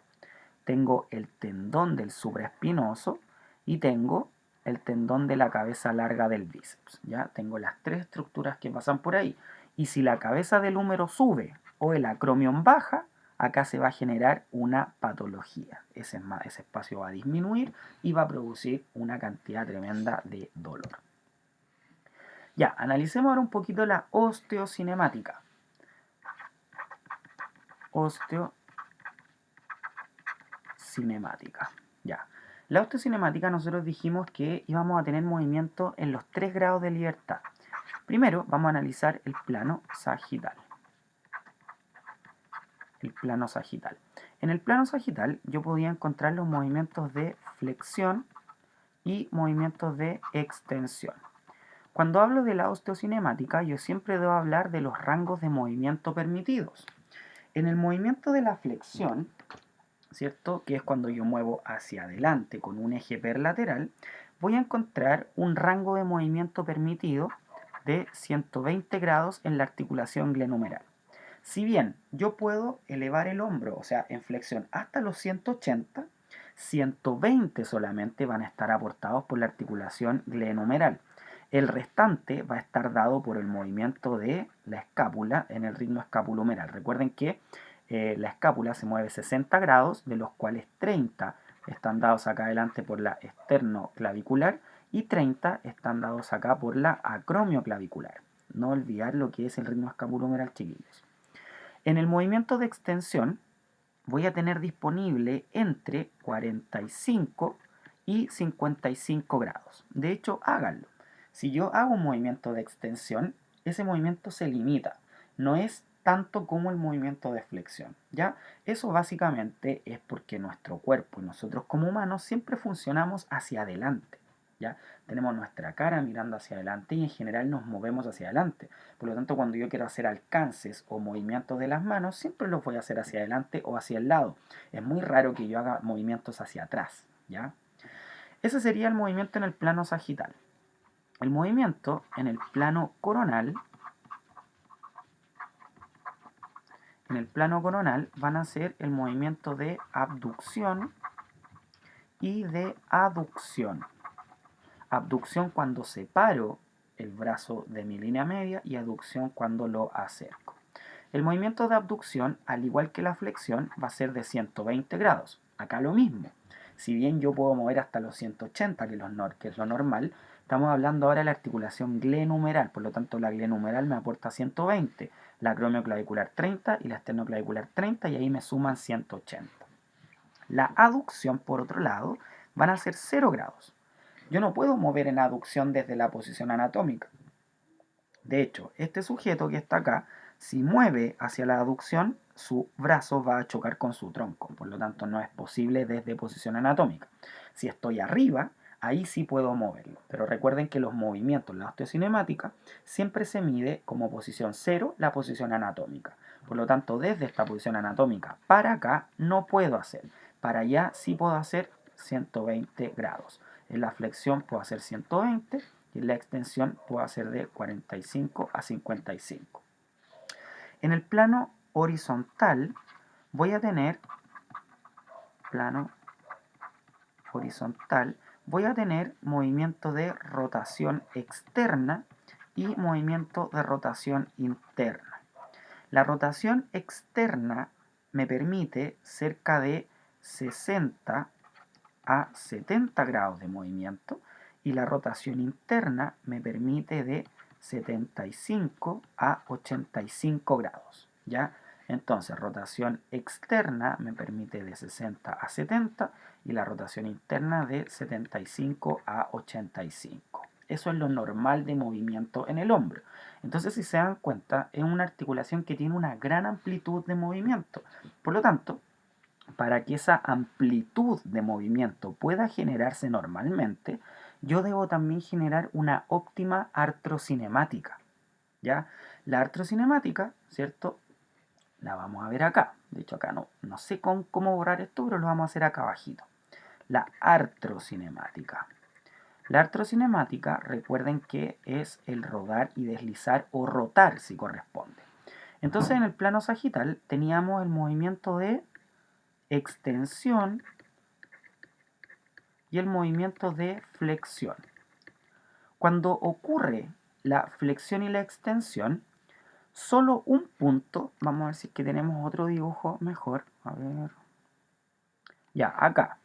[SPEAKER 1] tengo el tendón del supraespinoso y tengo el tendón de la cabeza larga del bíceps. ¿Ya? Tengo las 3 estructuras que pasan por ahí. Y si la cabeza del húmero sube o el acromion baja, acá se va a generar una patología. Ese espacio va a disminuir y va a producir una cantidad tremenda de dolor. Ya, analicemos ahora un poquito la osteocinemática. Osteocinemática. Ya. La osteocinemática nosotros dijimos que íbamos a tener movimiento en los 3 grados de libertad. Primero vamos a analizar el plano sagital. En el plano sagital yo podía encontrar los movimientos de flexión y movimientos de extensión. Cuando hablo de la osteocinemática, yo siempre debo hablar de los rangos de movimiento permitidos. En el movimiento de la flexión, ¿cierto?, que es cuando yo muevo hacia adelante con un eje perlateral, voy a encontrar un rango de movimiento permitido de 120 grados en la articulación glenohumeral. Si bien yo puedo elevar el hombro, o sea, en flexión hasta los 180, 120 solamente van a estar aportados por la articulación glenohumeral. El restante va a estar dado por el movimiento de la escápula en el ritmo escapulohumeral. Recuerden que la escápula se mueve 60 grados, de los cuales 30 están dados acá adelante por la esternoclavicular y 30 están dados acá por la acromioclavicular. No olvidar lo que es el ritmo escapulohumeral, chiquillos. En el movimiento de extensión voy a tener disponible entre 45 y 55 grados. De hecho, háganlo. Si yo hago un movimiento de extensión, ese movimiento se limita. No es tanto como el movimiento de flexión, ¿ya? Eso básicamente es porque nuestro cuerpo y nosotros como humanos siempre funcionamos hacia adelante, ¿ya? Tenemos nuestra cara mirando hacia adelante y en general nos movemos hacia adelante. Por lo tanto, cuando yo quiero hacer alcances o movimientos de las manos, siempre los voy a hacer hacia adelante o hacia el lado. Es muy raro que yo haga movimientos hacia atrás, ¿ya? Ese sería el movimiento en el plano sagital. El movimiento en el plano coronal, van a ser el movimiento de abducción y de aducción. Abducción cuando separo el brazo de mi línea media y aducción cuando lo acerco. El movimiento de abducción, al igual que la flexión, va a ser de 120 grados. Acá lo mismo. Si bien yo puedo mover hasta los 180, que es lo normal, estamos hablando ahora de la articulación glenohumeral. Por lo tanto, la glenohumeral me aporta 120, la acromioclavicular 30 y la esternoclavicular 30, y ahí me suman 180. La aducción, por otro lado, van a ser 0 grados. Yo no puedo mover en aducción desde la posición anatómica. De hecho, este sujeto que está acá, si mueve hacia la aducción, su brazo va a chocar con su tronco. Por lo tanto, no es posible desde posición anatómica. Si estoy arriba, ahí sí puedo moverlo. Pero recuerden que los movimientos, la osteocinemática, siempre se mide como posición 0 la posición anatómica. Por lo tanto, desde esta posición anatómica para acá no puedo hacer. Para allá sí puedo hacer 120 grados. En la flexión puedo hacer 120 y en la extensión puedo hacer de 45 a 55. En el plano horizontal voy a tener movimiento de rotación externa y movimiento de rotación interna. La rotación externa me permite cerca de 60 a 70 grados de movimiento y la rotación interna me permite de 75 a 85 grados, ¿ya? Entonces, rotación externa me permite de 60 a 70 y la rotación interna de 75 a 85. Eso es lo normal de movimiento en el hombro. Entonces, si se dan cuenta, es una articulación que tiene una gran amplitud de movimiento. Por lo tanto, para que esa amplitud de movimiento pueda generarse normalmente, yo debo también generar una óptima artrocinemática, ¿ya? La artrocinemática, ¿cierto? La vamos a ver acá. De hecho, acá no sé cómo borrar esto, pero lo vamos a hacer acá abajito. La artrocinemática. La artrocinemática, recuerden que es el rodar y deslizar o rotar si corresponde. Entonces, en el plano sagital teníamos el movimiento de extensión y el movimiento de flexión. Cuando ocurre la flexión y la extensión, solo un punto. Vamos a ver si es que tenemos otro dibujo mejor. A ver. Ya, acá.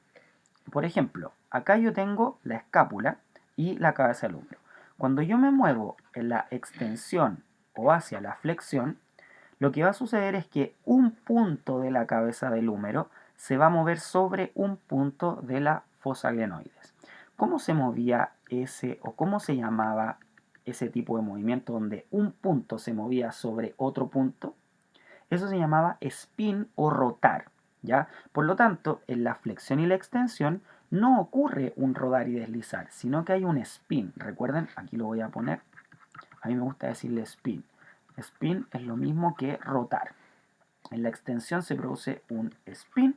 [SPEAKER 1] Por ejemplo, acá yo tengo la escápula y la cabeza del húmero. Cuando yo me muevo en la extensión o hacia la flexión, lo que va a suceder es que un punto de la cabeza del húmero se va a mover sobre un punto de la fosa glenoides. ¿Cómo se movía ese o cómo se llamaba ese tipo de movimiento donde un punto se movía sobre otro punto? Eso se llamaba spin o rotar, ¿ya? Por lo tanto, en la flexión y la extensión no ocurre un rodar y deslizar, sino que hay un spin. Recuerden, aquí lo voy a poner. A mí me gusta decirle spin. Spin es lo mismo que rotar. En la extensión se produce un spin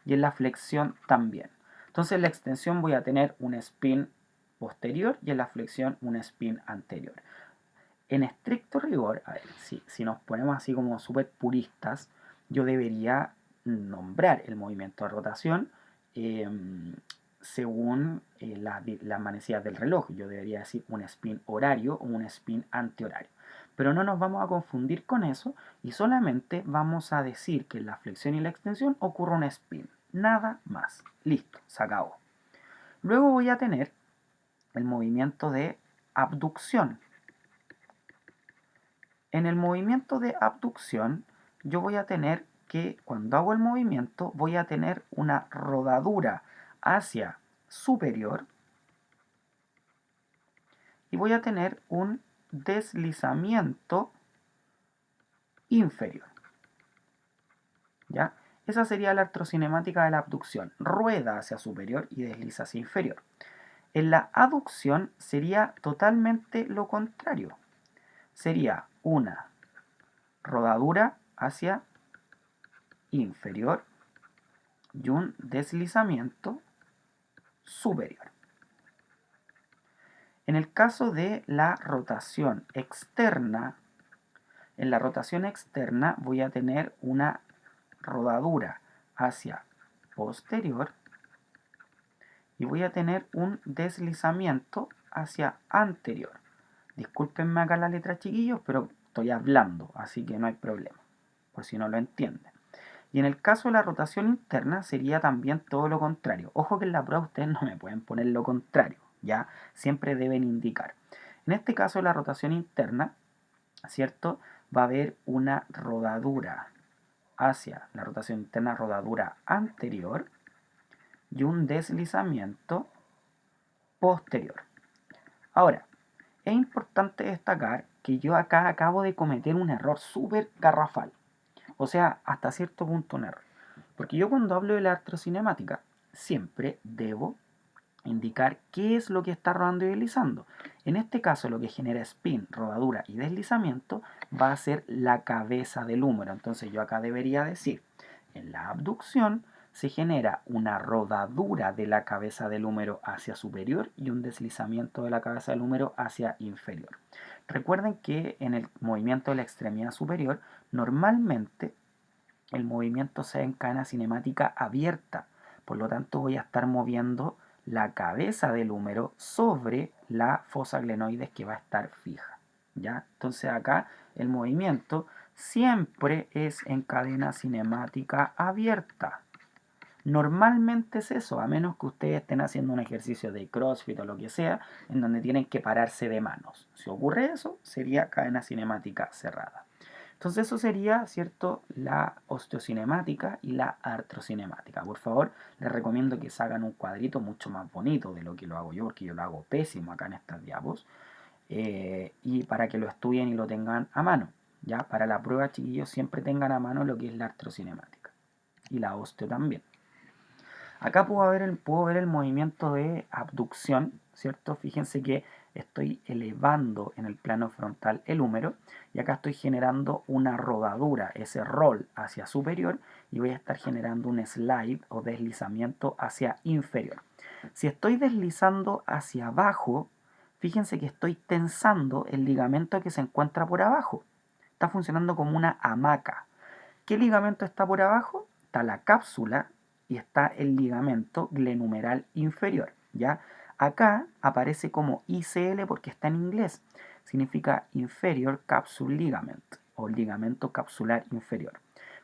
[SPEAKER 1] y en la flexión también. Entonces en la extensión voy a tener un spin posterior y en la flexión un spin anterior. En estricto rigor, a ver, si nos ponemos así como súper puristas, yo debería nombrar el movimiento de rotación eh, según las manecillas del reloj. Yo debería decir un spin horario o un spin antihorario. Pero no nos vamos a confundir con eso y solamente vamos a decir que en la flexión y la extensión ocurre un spin. Nada más. Listo, se acabó. Luego voy a tener el movimiento de abducción. En el movimiento de abducción, yo voy a tener que, cuando hago el movimiento, voy a tener una rodadura hacia superior y voy a tener un deslizamiento inferior. ¿Ya? Esa sería la artrocinemática de la abducción. Rueda hacia superior y desliza hacia inferior. En la aducción sería totalmente lo contrario. Sería una rodadura hacia inferior y un deslizamiento superior. En el caso de la rotación externa, en la rotación externa voy a tener una rodadura hacia posterior y voy a tener un deslizamiento hacia anterior. Discúlpenme acá la letra, chiquillos, pero estoy hablando, así que no hay problema, por si no lo entienden. Y en el caso de la rotación interna sería también todo lo contrario. Ojo que en la prueba ustedes no me pueden poner lo contrario, ¿ya? Siempre deben indicar. En este caso de la rotación interna, ¿cierto? Va a haber una rodadura hacia la rotación interna, rodadura anterior y un deslizamiento posterior. Ahora, es importante destacar que yo acá acabo de cometer un error súper garrafal. O sea, hasta cierto punto un error. Porque yo cuando hablo de la artrocinemática, siempre debo indicar qué es lo que está rodando y deslizando. En este caso, lo que genera spin, rodadura y deslizamiento va a ser la cabeza del húmero. Entonces yo acá debería decir, en la abducción se genera una rodadura de la cabeza del húmero hacia superior y un deslizamiento de la cabeza del húmero hacia inferior. Recuerden que en el movimiento de la extremidad superior, normalmente el movimiento se da en cadena cinemática abierta. Por lo tanto, voy a estar moviendo la cabeza del húmero sobre la fosa glenoides que va a estar fija. ¿Ya? Entonces acá el movimiento siempre es en cadena cinemática abierta. Normalmente es eso, a menos que ustedes estén haciendo un ejercicio de CrossFit o lo que sea, en donde tienen que pararse de manos. Si ocurre eso, sería cadena cinemática cerrada. Entonces eso sería, ¿cierto?, la osteocinemática y la artrocinemática. Por favor, les recomiendo que se hagan un cuadrito mucho más bonito de lo que lo hago yo, porque yo lo hago pésimo acá en estas diapos, y para que lo estudien y lo tengan a mano. ¿Ya? Para la prueba, chiquillos, siempre tengan a mano lo que es la artrocinemática y la osteo también. Acá puedo ver el movimiento de abducción, ¿cierto? Fíjense que estoy elevando en el plano frontal el húmero y acá estoy generando una rodadura, ese roll hacia superior, y voy a estar generando un slide o deslizamiento hacia inferior. Si estoy deslizando hacia abajo, fíjense que estoy tensando el ligamento que se encuentra por abajo. Está funcionando como una hamaca. ¿Qué ligamento está por abajo? Está la cápsula y está el ligamento glenumeral inferior, ¿ya? Acá aparece como ICL porque está en inglés. Significa Inferior Capsule Ligament o ligamento capsular inferior.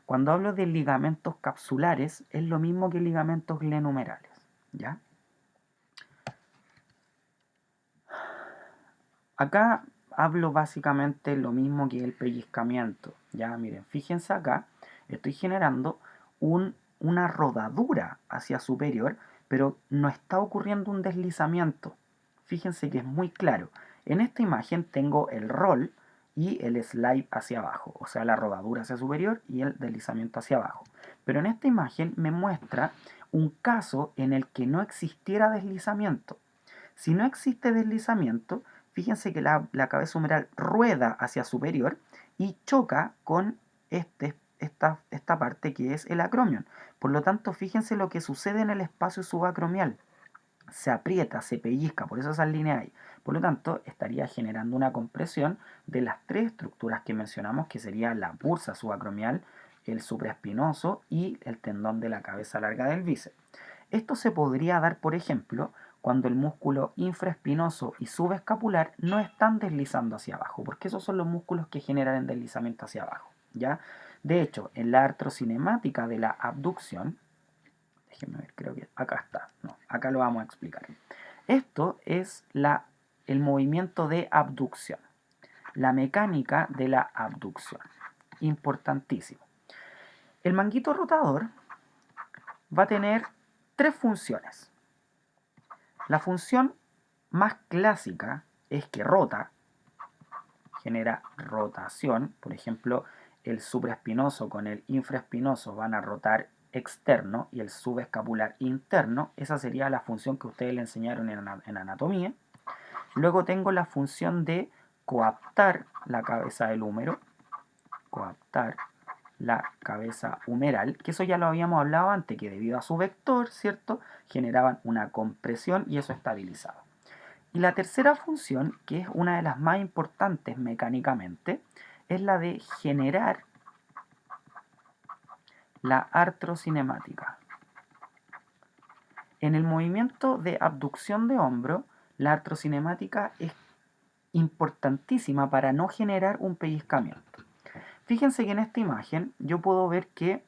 [SPEAKER 1] Cuando hablo de ligamentos capsulares, es lo mismo que ligamentos glenumerales, ¿ya? Acá hablo básicamente lo mismo que el pellizcamiento, ¿ya? Miren, fíjense acá, estoy generando una rodadura hacia superior, pero no está ocurriendo un deslizamiento. Fíjense que es muy claro. En esta imagen tengo el roll y el slide hacia abajo, o sea, la rodadura hacia superior y el deslizamiento hacia abajo. Pero en esta imagen me muestra un caso en el que no existiera deslizamiento. Si no existe deslizamiento, fíjense que la cabeza humeral rueda hacia superior y choca con esta parte que es el acromion. Por lo tanto, fíjense lo que sucede en el espacio subacromial. Se aprieta, se pellizca, por eso esas líneas ahí. Por lo tanto, estaría generando una compresión de las tres estructuras que mencionamos, que sería la bursa subacromial, el supraespinoso y el tendón de la cabeza larga del bíceps. Esto se podría dar, por ejemplo, cuando el músculo infraespinoso y subescapular no están deslizando hacia abajo, porque esos son los músculos que generan el deslizamiento hacia abajo, ¿ya? De hecho, en la artrocinemática de la abducción, déjenme ver, creo que acá está, no, acá lo vamos a explicar. Esto es el movimiento de abducción, la mecánica de la abducción, importantísimo. El manguito rotador va a tener tres funciones. La función más clásica es que rota, genera rotación. Por ejemplo, el supraespinoso con el infraespinoso van a rotar externo y el subescapular interno. Esa sería la función que ustedes le enseñaron en anatomía. Luego tengo la función de coaptar la cabeza del húmero, coaptar la cabeza humeral, que eso ya lo habíamos hablado antes, que debido a su vector, ¿cierto?, generaban una compresión y eso estabilizaba. Y la tercera función, que es una de las más importantes mecánicamente, es la de generar la artrocinemática. En el movimiento de abducción de hombro, la artrocinemática es importantísima para no generar un pellizcamiento. Fíjense que en esta imagen yo puedo ver que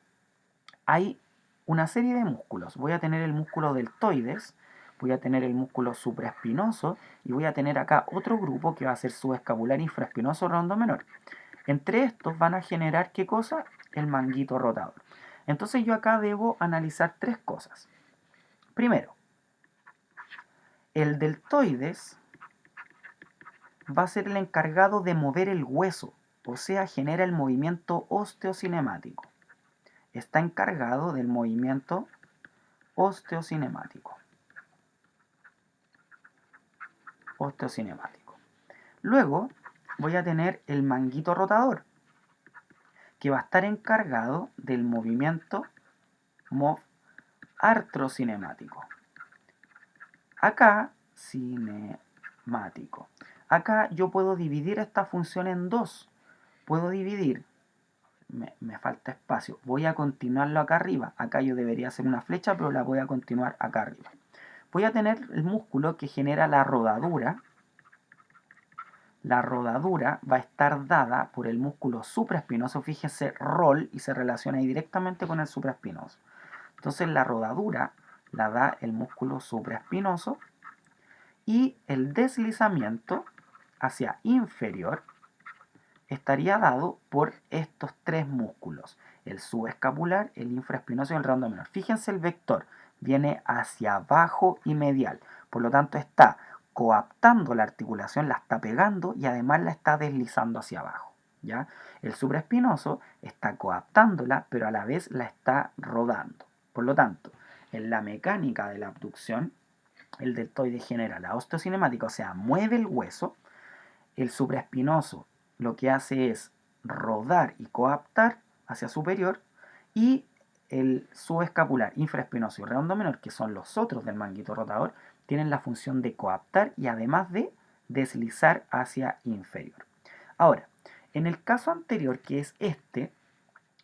[SPEAKER 1] hay una serie de músculos. Voy a tener el músculo deltoides, voy a tener el músculo supraespinoso y voy a tener acá otro grupo que va a ser subescapular infraespinoso redondo menor. Entre estos van a generar, ¿qué cosa? El manguito rotador. Entonces yo acá debo analizar tres cosas. Primero, el deltoides va a ser el encargado de mover el hueso, o sea, genera el movimiento osteocinemático. Está encargado del movimiento osteocinemático. Luego voy a tener el manguito rotador, que va a estar encargado del movimiento artrocinemático. Acá, cinemático. Acá yo puedo dividir esta función en dos. Puedo dividir, me falta espacio, voy a continuarlo acá arriba. Acá yo debería hacer una flecha, pero la voy a continuar acá arriba. Voy a tener el músculo que genera la rodadura. La rodadura va a estar dada por el músculo supraespinoso. Fíjese, roll, y se relaciona directamente con el supraespinoso. Entonces la rodadura la da el músculo supraespinoso y el deslizamiento hacia inferior estaría dado por estos tres músculos, el subescapular, el infraespinoso y el redondo menor. Fíjense el vector, viene hacia abajo y medial, por lo tanto está coaptando la articulación, la está pegando y además la está deslizando hacia abajo, ¿ya? El supraespinoso está coaptándola, pero a la vez la está rodando. Por lo tanto, en la mecánica de la abducción, el deltoide genera la osteocinemática, o sea, mueve el hueso. El supraespinoso lo que hace es rodar y coaptar hacia superior, y el subescapular, infraespinoso y redondo menor, que son los otros del manguito rotador, tienen la función de coaptar y además de deslizar hacia inferior. Ahora, en el caso anterior, que es este,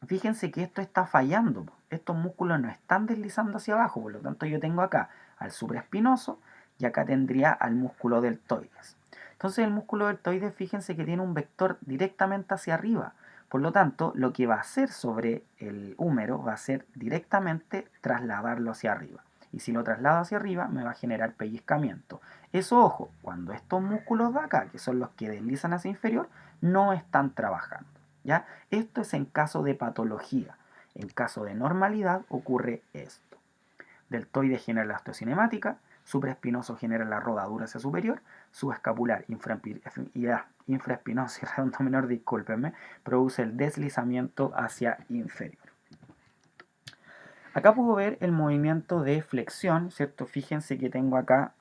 [SPEAKER 1] fíjense que esto está fallando. Estos músculos no están deslizando hacia abajo, por lo tanto yo tengo acá al supraespinoso y acá tendría al músculo deltoides. Entonces el músculo deltoides, fíjense que tiene un vector directamente hacia arriba. Por lo tanto, lo que va a hacer sobre el húmero va a ser directamente trasladarlo hacia arriba. Y si lo traslado hacia arriba, me va a generar pellizcamiento. Eso, ojo, cuando estos músculos de acá, que son los que deslizan hacia inferior, no están trabajando. ¿Ya? Esto es en caso de patología. En caso de normalidad ocurre esto. Deltoide genera la osteocinemática, supraespinoso genera la rodadura hacia superior, subescapular, infraespinoso y redondo menor, discúlpenme, produce el deslizamiento hacia inferior. Acá puedo ver el movimiento de flexión, ¿cierto? Fíjense que tengo acá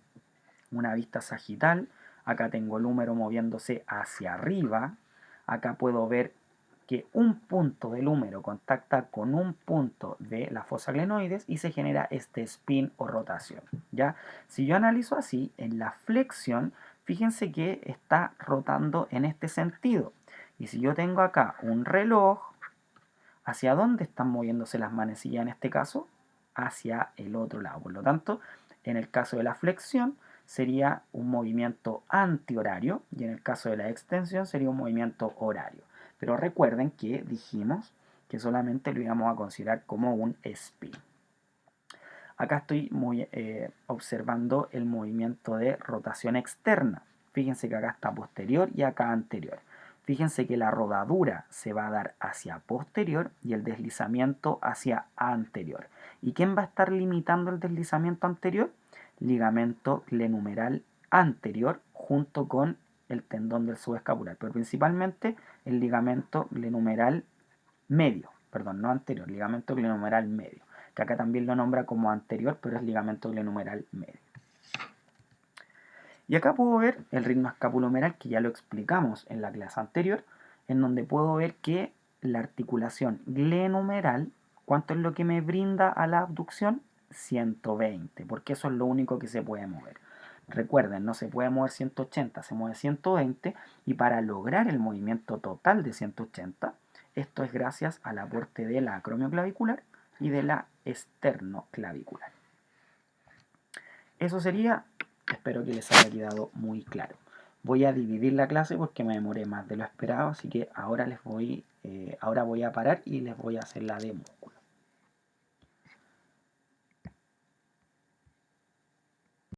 [SPEAKER 1] una vista sagital, acá tengo el húmero moviéndose hacia arriba, acá puedo ver que un punto del húmero contacta con un punto de la fosa glenoides y se genera este spin o rotación, ¿ya? Si yo analizo así, en la flexión, fíjense que está rotando en este sentido. Y si yo tengo acá un reloj, ¿hacia dónde están moviéndose las manecillas en este caso? Hacia el otro lado. Por lo tanto, en el caso de la flexión sería un movimiento antihorario y en el caso de la extensión sería un movimiento horario. Pero recuerden que dijimos que solamente lo íbamos a considerar como un spin. Acá estoy observando el movimiento de rotación externa. Fíjense que acá está posterior y acá anterior. Fíjense que la rodadura se va a dar hacia posterior y el deslizamiento hacia anterior. ¿Y quién va a estar limitando el deslizamiento anterior? Ligamento glenumeral anterior junto con el tendón del subescapular, pero principalmente el ligamento glenumeral medio, perdón, no anterior, ligamento glenumeral medio, que acá también lo nombra como anterior, pero es ligamento glenumeral medio. Y acá puedo ver el ritmo escapulohumeral, que ya lo explicamos en la clase anterior, en donde puedo ver que la articulación glenumeral, ¿cuánto es lo que me brinda a la abducción? 120, porque eso es lo único que se puede mover. Recuerden, no se puede mover 180, se mueve 120, y para lograr el movimiento total de 180, esto es gracias al aporte de la acromioclavicular y de la esternoclavicular. Eso sería. Espero que les haya quedado muy claro. Voy a dividir la clase porque me demoré más de lo esperado, así que ahora voy a parar y les voy a hacer la demo.